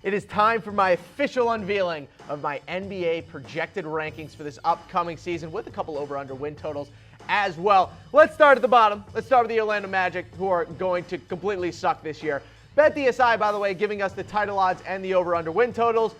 It is time for my official unveiling of my NBA projected rankings for this upcoming season with a couple over-under win totals as well. Let's start at the bottom. Let's start with the Orlando Magic, who are going to completely suck this year. BetDSI, by the way, giving us the title odds and the over-under win totals.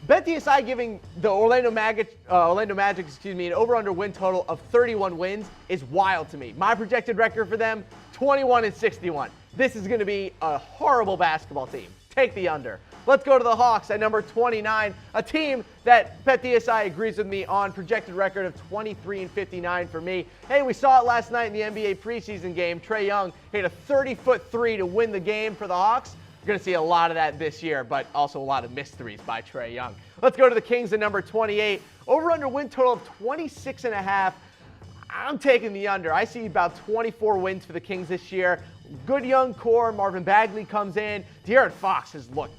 BetDSI giving the Orlando Magic, an over-under win total of 31 wins is wild to me. My projected record for them, 21-61. This is going to be a horrible basketball team. Take the under. Let's go to the Hawks at number 29, a team that BetDSI agrees with me on, projected record of 23-59 for me. Hey, we saw it last night in the NBA preseason game. Trae Young hit a 30-foot three to win the game for the Hawks. We're going to see a lot of that this year, but also a lot of missed threes by Trae Young. Let's go to the Kings at number 28. Over-under win total of 26.5. I'm taking the under. I see about 24 wins for the Kings this year. Good young core. Marvin Bagley comes in. De'Aaron Fox has looked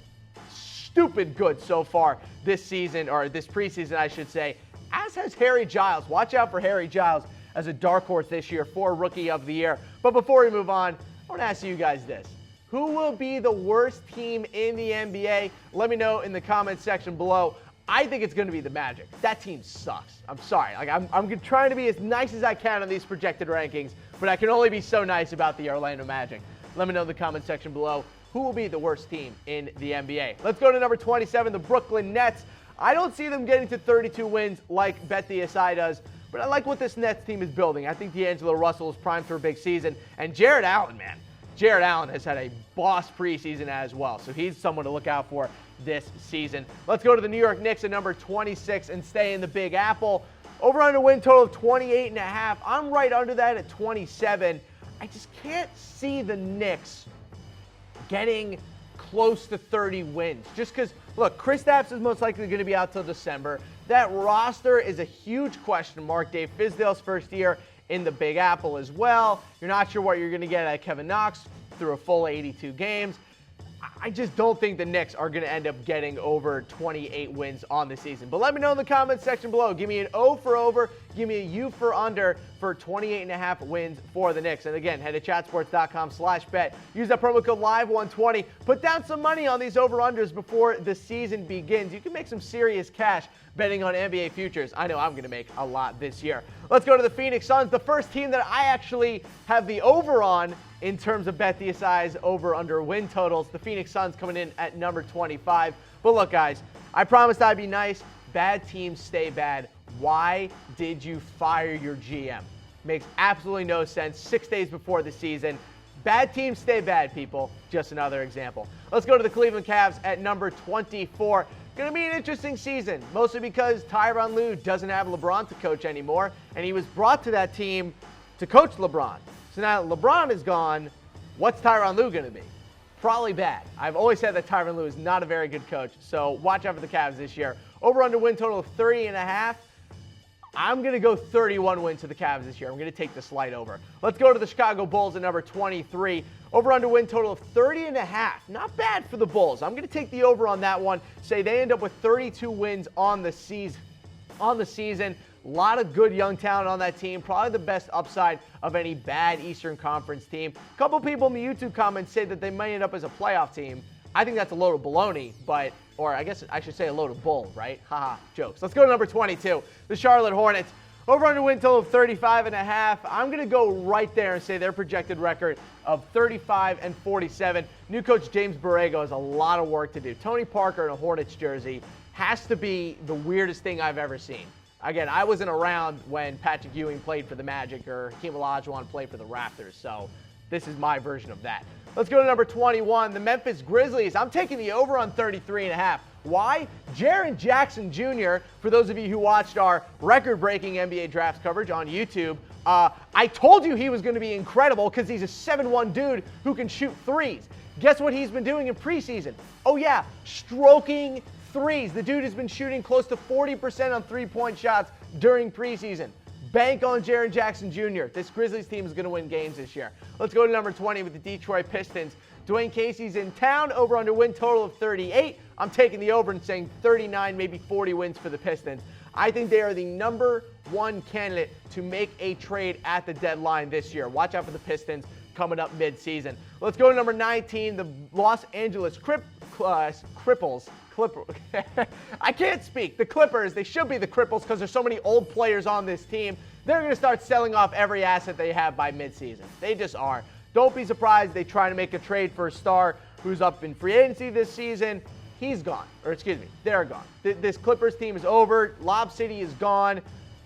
stupid good so far this season, or this preseason, I should say, as has Harry Giles. Watch out for Harry Giles as a dark horse this year for Rookie of the Year. But before we move on, I want to ask you guys this. Who will be the worst team in the NBA? Let me know in the comments section below. I think it's going to be the Magic. That team sucks. I'm sorry. I'm trying to be as nice as I can on these projected rankings, but I can only be so nice about the Orlando Magic. Let me know in the comment section below who will be the worst team in the NBA. Let's go to number 27, the Brooklyn Nets. I don't see them getting to 32 wins like BetDSI does, but I like what this Nets team is building. I think D'Angelo Russell is primed for a big season, and Jared Allen, man. Jared Allen has had a boss preseason as well, so he's someone to look out for this season. Let's go to the New York Knicks at number 26 and stay in the Big Apple. Over-under win total of 28.5. I'm right under that at 27. I just can't see the Knicks getting close to 30 wins. Just because, look, Kristaps is most likely going to be out till December. That roster is a huge question mark. Dave Fizdale's first year in the Big Apple as well. You're not sure what you're going to get out of Kevin Knox through a full 82 games. I just don't think the Knicks are going to end up getting over 28 wins on the season. But let me know in the comments section below. Give me an O for over. Give me a U for under for 28.5 wins for the Knicks. And again, head to chatsports.com/bet. Use that promo code LIVE120. Put down some money on these over-unders before the season begins. You can make some serious cash betting on NBA futures. I know I'm going to make a lot this year. Let's go to the Phoenix Suns, the first team that I actually have the over on in terms of BetDSI's over-under win totals. The Phoenix Suns coming in at number 25. But look, guys, I promised I'd be nice. Bad teams stay bad. Why did you fire your GM? Makes absolutely no sense. 6 days before the season. Bad teams stay bad, people. Just another example. Let's go to the Cleveland Cavs at number 24. Going to be an interesting season, mostly because Tyronn Lue doesn't have LeBron to coach anymore, and he was brought to that team to coach LeBron. So now LeBron is gone. What's Tyronn Lue going to be? Probably bad. I've always said that Tyronn Lue is not a very good coach, so watch out for the Cavs this year. Over-under win total of 30.5. I'm going to go 31 wins to the Cavs this year. I'm going to take the slight over. Let's go to the Chicago Bulls at number 23. Over-under win total of 30.5. Not bad for the Bulls. I'm going to take the over on that one. Say they end up with 32 wins on the season. A lot of good young talent on that team. Probably the best upside of any bad Eastern Conference team. A couple people in the YouTube comments say that they might end up as a playoff team. I think that's a load of baloney, or I guess I should say a load of bull, right? Haha, jokes. Let's go to number 22, the Charlotte Hornets. Over-under win total of 35.5. I'm going to go right there and say their projected record of 35-47. New coach James Borrego has a lot of work to do. Tony Parker in a Hornets jersey has to be the weirdest thing I've ever seen. Again, I wasn't around when Patrick Ewing played for the Magic or Hakeem Olajuwon played for the Raptors, so this is my version of that. Let's go to number 21, the Memphis Grizzlies. I'm taking the over on 33.5. Why? Jaren Jackson Jr., for those of you who watched our record-breaking NBA drafts coverage on YouTube, I told you he was going to be incredible because he's a 7'1" dude who can shoot threes. Guess what he's been doing in preseason? Oh yeah, stroking threes. The dude has been shooting close to 40% on three-point shots during preseason. Bank on Jaren Jackson Jr. This Grizzlies team is going to win games this year. Let's go to number 20 with the Detroit Pistons. Dwayne Casey's in town, over under win total of 38. I'm taking the over and saying 39, maybe 40 wins for the Pistons. I think they are the number one candidate to make a trade at the deadline this year. Watch out for the Pistons coming up mid-season. Let's go to number 19, the Los Angeles I can't speak. The Clippers, they should be the Cripples because there's so many old players on this team. They're going to start selling off every asset they have by midseason. They just are. Don't be surprised they try to make a trade for a star who's up in free agency this season. He's gone. Or excuse me, they're gone. This Clippers team is over. Lob City is gone.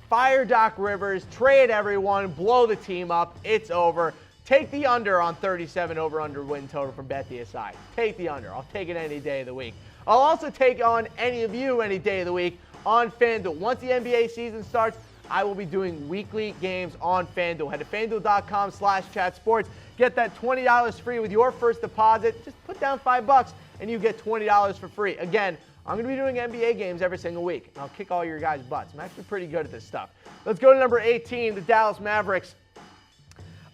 Fire Doc Rivers. Trade everyone. Blow the team up. It's over. Take the under on 37 over-under win total from BetDSI. Take the under. I'll take it any day of the week. I'll also take on any of you any day of the week on FanDuel. Once the NBA season starts, I will be doing weekly games on FanDuel. Head to FanDuel.com/chatsports. Get that $20 free with your first deposit. Just put down $5 and you get $20 for free. Again, I'm going to be doing NBA games every single week. I'll kick all your guys' butts. I'm actually pretty good at this stuff. Let's go to number 18, the Dallas Mavericks.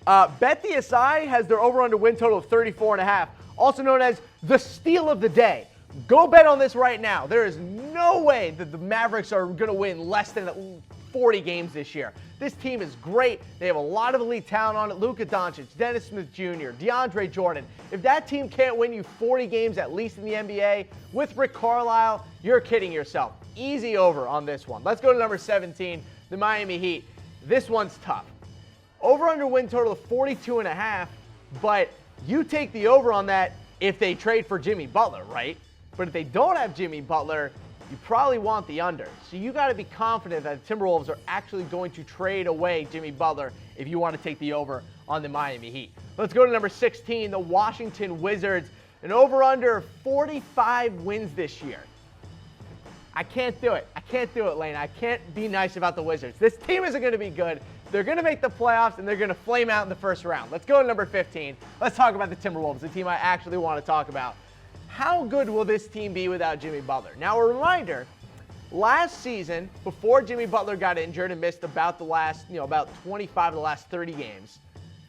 BetDSI has their over-under win total of 34.5, also known as the steal of the day. Go bet on this right now. There is no way that the Mavericks are going to win less than 40 games this year. This team is great. They have a lot of elite talent on it. Luka Doncic, Dennis Smith Jr., DeAndre Jordan. If that team can't win you 40 games at least in the NBA with Rick Carlisle, you're kidding yourself. Easy over on this one. Let's go to number 17, the Miami Heat. This one's tough. Over-under win total of 42.5, but you take the over on that if they trade for Jimmy Butler, right? But if they don't have Jimmy Butler, you probably want the under. So you got to be confident that the Timberwolves are actually going to trade away Jimmy Butler if you want to take the over on the Miami Heat. Let's go to number 16, the Washington Wizards. An over-under of 45 wins this year. I can't do it. I can't do it, Lane. I can't be nice about the Wizards. This team isn't going to be good. They're going to make the playoffs, and they're going to flame out in the first round. Let's go to number 15. Let's talk about the Timberwolves, the team I actually want to talk about. How good will this team be without Jimmy Butler? Now, a reminder, last season, before Jimmy Butler got injured and missed about 25 of the last 30 games,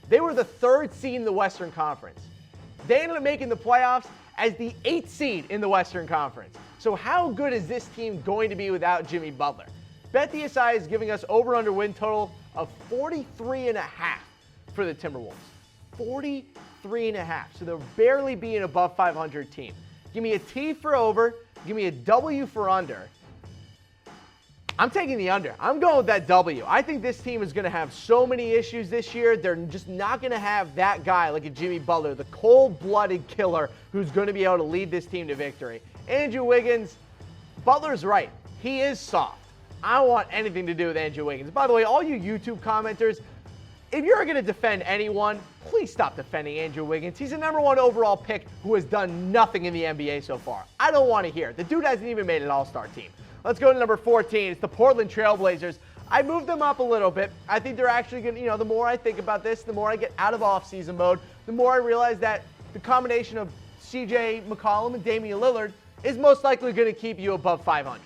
they were the 3rd seed in the Western Conference. They ended up making the playoffs as the 8th seed in the Western Conference. So how good is this team going to be without Jimmy Butler? BetDSI is giving us over-under win total of 43.5 for the Timberwolves. 43.5. So they're barely being an above 500 team. Give me a T for over. Give me a W for under. I'm taking the under. I'm going with that W. I think this team is going to have so many issues this year. They're just not going to have that guy like a Jimmy Butler, the cold-blooded killer who's going to be able to lead this team to victory. Andrew Wiggins, Butler's right. He is soft. I don't want anything to do with Andrew Wiggins. By the way, all you YouTube commenters, if you're going to defend anyone, please stop defending Andrew Wiggins. He's a #1 overall pick who has done nothing in the NBA so far. I don't want to hear it. The dude hasn't even made an all-star team. Let's go to number 14. It's the Portland Trailblazers. I moved them up a little bit. I think they're actually going to, the more I think about this, the more I get out of off-season mode, the more I realize that the combination of CJ McCollum and Damian Lillard is most likely going to keep you above 500.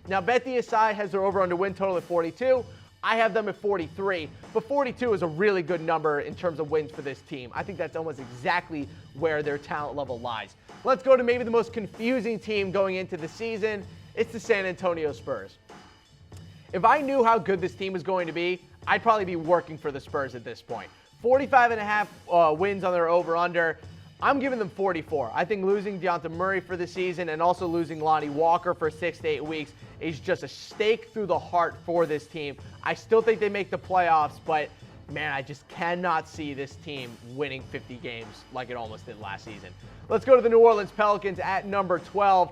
Now, BetDSI has their over-under win total at 42. I have them at 43, but 42 is a really good number in terms of wins for this team. I think that's almost exactly where their talent level lies. Let's go to maybe the most confusing team going into the season. It's the San Antonio Spurs. If I knew how good this team was going to be, I'd probably be working for the Spurs at this point. 45.5 wins on their over-under. I'm giving them 44. I think losing Dejounte Murray for the season and also losing Lonnie Walker for 6 to 8 weeks is just a stake through the heart for this team. I still think they make the playoffs, but man, I just cannot see this team winning 50 games like it almost did last season. Let's go to the New Orleans Pelicans at number 12.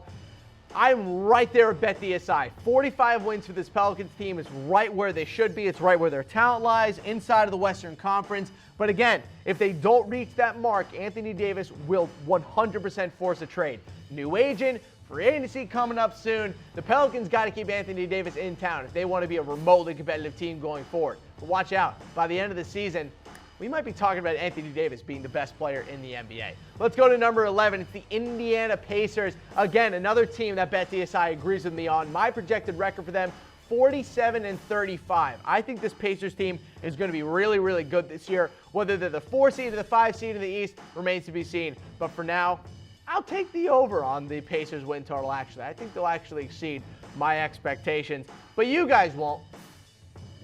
I'm right there at BetDSI. 45 wins for this Pelicans team is right where they should be. It's right where their talent lies, inside of the Western Conference. But again, if they don't reach that mark, Anthony Davis will 100% force a trade. New agent, free agency coming up soon. The Pelicans got to keep Anthony Davis in town if they want to be a remotely competitive team going forward. But watch out. By the end of the season, we might be talking about Anthony Davis being the best player in the NBA. Let's go to number 11. It's the Indiana Pacers. Again, another team that BetDSI agrees with me on. My projected record for them, 47-35. I think this Pacers team is going to be really, really good this year. Whether they're the 4 seed or the 5 seed in the East remains to be seen. But for now, I'll take the over on the Pacers win total, actually. I think they'll actually exceed my expectations. But you guys won't.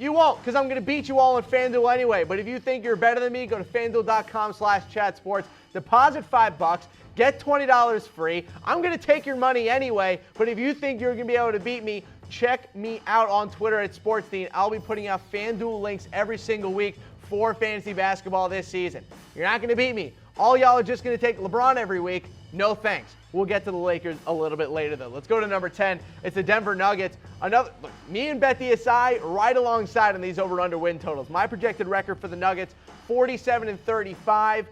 You won't, because I'm going to beat you all on FanDuel anyway. But if you think you're better than me, go to FanDuel.com/chatsports. Deposit $5, get $20 free. I'm going to take your money anyway. But if you think you're going to be able to beat me, check me out on Twitter at SportsDean. I'll be putting out FanDuel links every single week for fantasy basketball this season. You're not going to beat me. All y'all are just going to take LeBron every week. No thanks. We'll get to the Lakers a little bit later, though. Let's go to number 10. It's the Denver Nuggets. Look, me and Bet DSI right alongside on these over-under win totals. My projected record for the Nuggets, 47-35.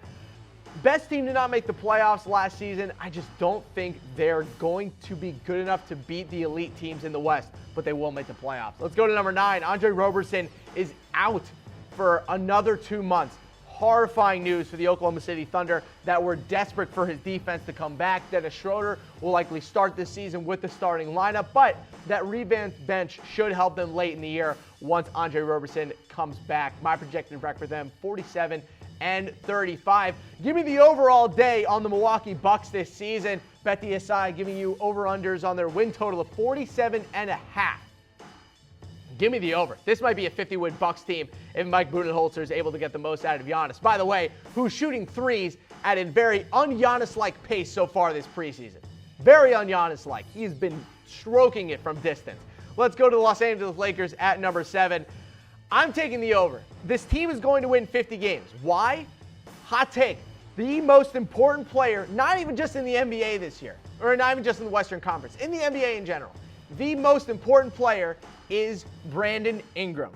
Best team to not make the playoffs last season. I just don't think they're going to be good enough to beat the elite teams in the West, but they will make the playoffs. Let's go to number 9. Andre Roberson is out for another 2 months. Horrifying news for the Oklahoma City Thunder that were desperate for his defense to come back. Dennis Schroeder will likely start this season with the starting lineup, but that revamped bench should help them late in the year once Andre Roberson comes back. My projected record for them, 47-35. Give me the overall day on the Milwaukee Bucks this season. Bet DSI giving you over-unders on their win total of 47.5. Give me the over. This might be a 50-win Bucks team if Mike Budenholzer is able to get the most out of Giannis. By the way, who's shooting threes at a very un-Giannis-like pace so far this preseason. Very un-Giannis-like. He's been stroking it from distance. Let's go to the Los Angeles Lakers at number 7. I'm taking the over. This team is going to win 50 games. Why? Hot take. The most important player, not even just in the NBA this year, or not even just in the Western Conference, in the NBA in general, the most important player is Brandon Ingram.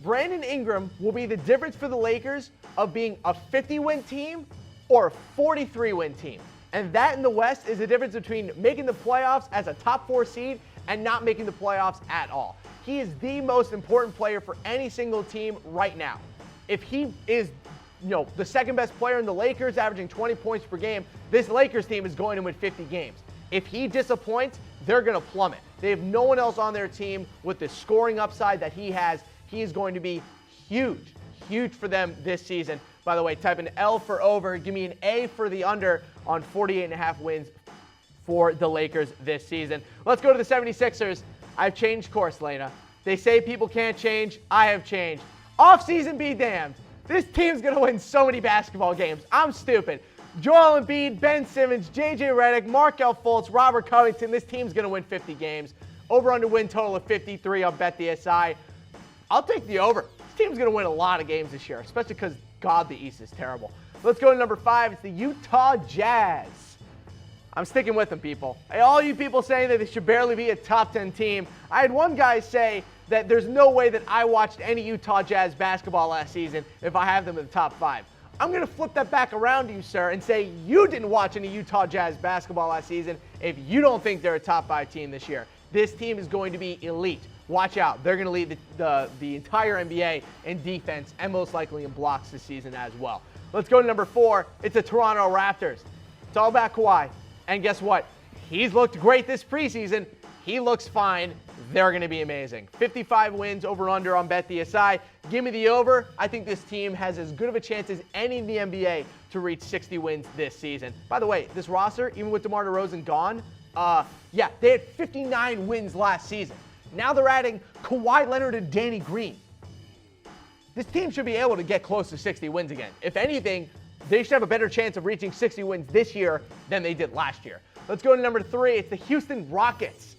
Brandon Ingram will be the difference for the Lakers of being a 50-win team or a 43-win team. And that in the West is the difference between making the playoffs as a top 4 seed and not making the playoffs at all. He is the most important player for any single team right now. If he is, the second best player in the Lakers, averaging 20 points per game, this Lakers team is going to win 50 games. If he disappoints, they're going to plummet. They have no one else on their team with the scoring upside that he has. He is going to be huge for them this season. By the way, type an L for over. Give me an A for the under on 48.5 wins for the Lakers this season. Let's go to the 76ers. I've changed course, Lena. They say people can't change. I have changed. Off-season be damned. This team's going to win so many basketball games. I'm stupid. Joel Embiid, Ben Simmons, J.J. Redick, Markelle Fultz, Robert Covington. This team's going to win 50 games. Over-under win total of 53 on BetDSI. I'll take the over. This team's going to win a lot of games this year, especially because, God, the East is terrible. Let's go to number 5. It's the Utah Jazz. I'm sticking with them, people. Hey, all you people saying that they should barely be a top 10 team. I had one guy say that there's no way that I watched any Utah Jazz basketball last season if I have them in the top 5. I'm going to flip that back around to you, sir, and say you didn't watch any Utah Jazz basketball last season if you don't think they're a top 5 team this year. This team is going to be elite. Watch out. They're going to lead the entire NBA in defense and most likely in blocks this season as well. Let's go to number 4. It's the Toronto Raptors. It's all about Kawhi. And guess what? He's looked great this preseason. He looks fine. They're going to be amazing. 55 wins over-under on BetDSI. Give me the over. I think this team has as good of a chance as any in the NBA to reach 60 wins this season. By the way, this roster, even with DeMar DeRozan gone, they had 59 wins last season. Now they're adding Kawhi Leonard and Danny Green. This team should be able to get close to 60 wins again. If anything, they should have a better chance of reaching 60 wins this year than they did last year. Let's go to number 3. It's the Houston Rockets.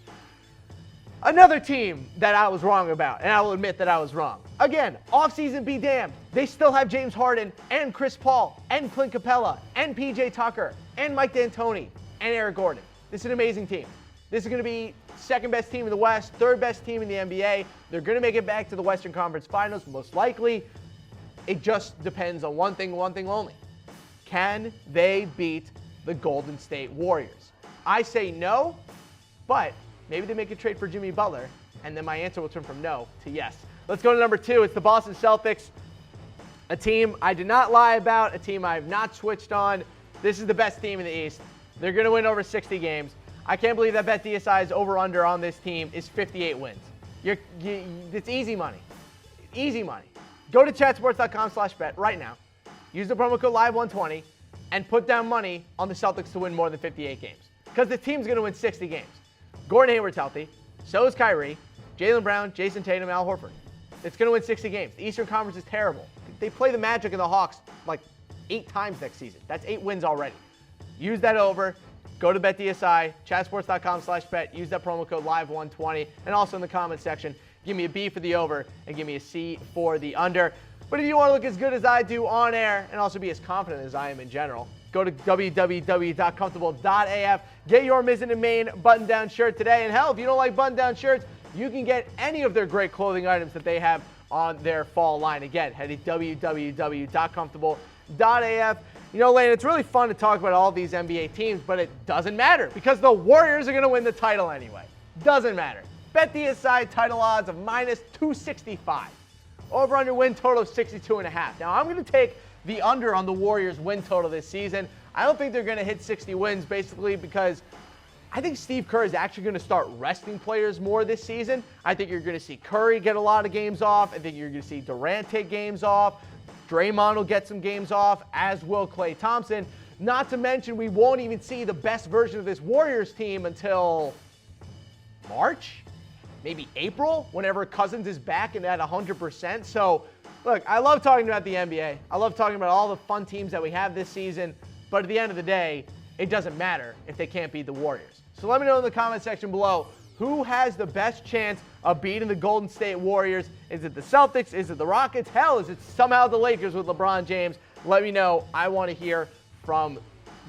Another team that I was wrong about, and I will admit that I was wrong. Again, offseason be damned. They still have James Harden and Chris Paul and Clint Capella and PJ Tucker and Mike D'Antoni and Eric Gordon. This is an amazing team. This is going to be second best team in the West, third best team in the NBA. They're going to make it back to the Western Conference Finals, most likely. It just depends on one thing only. Can they beat the Golden State Warriors? I say no, but maybe they make a trade for Jimmy Butler, and then my answer will turn from no to yes. Let's go to number 2. It's the Boston Celtics, a team I did not lie about, a team I have not switched on. This is the best team in the East. They're going to win over 60 games. I can't believe that BetDSI's over-under on this team is 58 wins. It's easy money. Easy money. Go to chatsports.com/bet right now. Use the promo code LIVE120 and put down money on the Celtics to win more than 58 games. Because the team's going to win 60 games. Gordon Hayward's healthy. So is Kyrie, Jaylen Brown, Jason Tatum, Al Horford. It's going to win 60 games. The Eastern Conference is terrible. They play the Magic and the Hawks like 8 times next season. That's 8 wins already. Use that over. Go to BetDSI, chatsports.com/bet. Use that promo code LIVE120. And also in the comment section, give me a B for the over and give me a C for the under. But if you want to look as good as I do on air and also be as confident as I am in general, go to www.comfortable.af. Get your Mizzen and Main button-down shirt today. And hell, if you don't like button-down shirts, you can get any of their great clothing items that they have on their fall line. Again, head to www.comfortable.af. You know, Lane, it's really fun to talk about all these NBA teams, but it doesn't matter because the Warriors are going to win the title anyway. Doesn't matter. BetDSI title odds of -265. Over-under win total of 62.5. Now, I'm going to take the under on the Warriors win total this season. I don't think they're going to hit 60 wins, basically because I think Steve Kerr is actually going to start resting players more this season. I think you're going to see Curry get a lot of games off. I think you're going to see Durant take games off. Draymond will get some games off, as will Klay Thompson. Not to mention, we won't even see the best version of this Warriors team until March, maybe April, whenever Cousins is back and at 100%. So, look, I love talking about the NBA. I love talking about all the fun teams that we have this season. But at the end of the day, it doesn't matter if they can't beat the Warriors. So let me know in the comment section below, who has the best chance of beating the Golden State Warriors? Is it the Celtics? Is it the Rockets? Hell, is it somehow the Lakers with LeBron James? Let me know. I want to hear from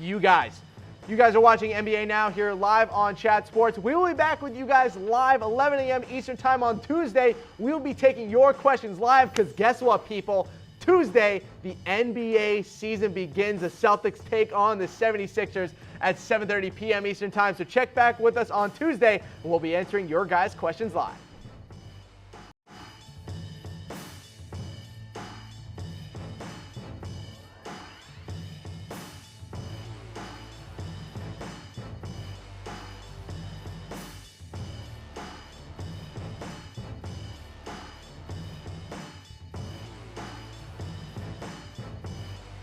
you guys. You guys are watching NBA Now here live on Chat Sports. We will be back with you guys live 11 a.m. Eastern Time on Tuesday. We will be taking your questions live because guess what, people? Tuesday, the NBA season begins. The Celtics take on the 76ers at 7:30 p.m. Eastern Time. So check back with us on Tuesday, and we'll be answering your guys' questions live.